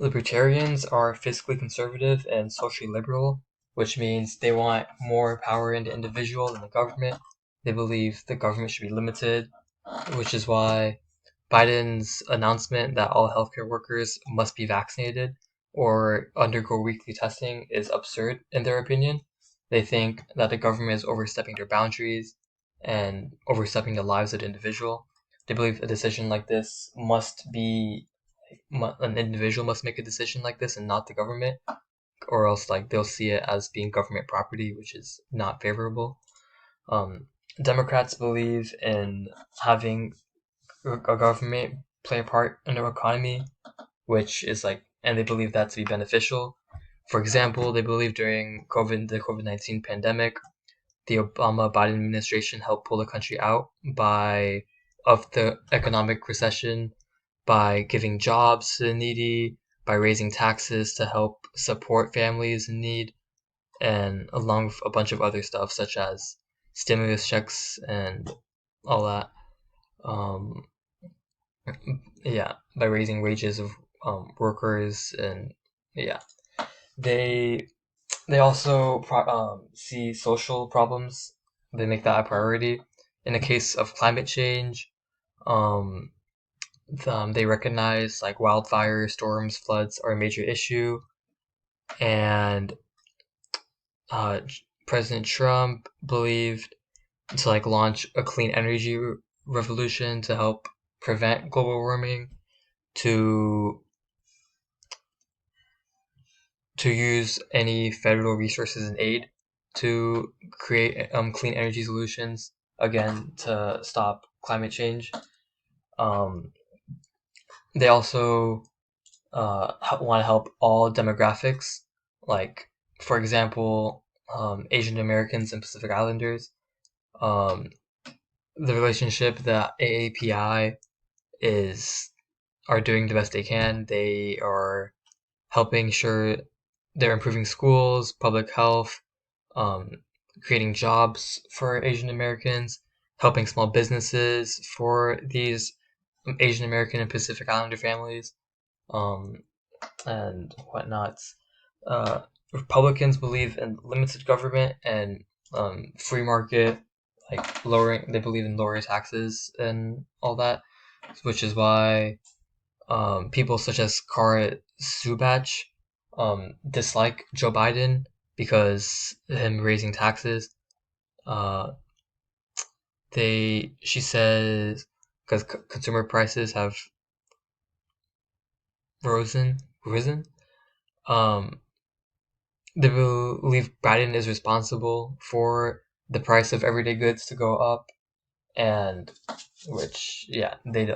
Libertarians are fiscally conservative and socially liberal, which means they want more power in the individual than the government. They believe the government should be limited, which is why Biden's announcement that all healthcare workers must be vaccinated or undergo weekly testing is absurd in their opinion. They think that the government is overstepping their boundaries and overstepping the lives of the individual. They believe a decision like this must be an individual must make a decision like this and not the government, or else like they'll see it as being government property, which is not favorable. Um, Democrats believe in having a government play a part in our economy, which is like, and they believe that to be beneficial. For example, they believe during the COVID-19 pandemic, the Obama Biden administration helped pull the country out by of the economic recession by giving jobs to the needy, by raising taxes to help support families in need, and along with a bunch of other stuff such as stimulus checks and all that. Um, yeah, by raising wages of workers and yeah, they they also see social problems. They make that a priority. In the case of climate change, um, they recognize like wildfires, storms, floods are a major issue, and uh, President Trump believed to like launch a clean energy revolution to help prevent global warming, to use any federal resources and aid to create clean energy solutions again to stop climate change. Um, they also want to help all demographics, like for example, Asian Americans and Pacific Islanders. Um, the relationship that AAPI is are doing the best they can. They are helping sure they're improving schools, public health, um, creating jobs for Asian Americans, helping small businesses for these Asian American and Pacific Islander families, um, and whatnot. Uh, Republicans believe in limited government and free market, like lowering. They believe in lowering taxes and all that, which is why people such as Kara Subach dislike Joe Biden because him raising taxes. Uh, she says because consumer prices have risen. Um, they believe Biden is responsible for the price of everyday goods to go up, and which yeah they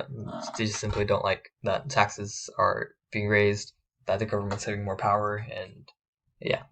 just simply don't like that taxes are being raised, that the government's having more power, and yeah.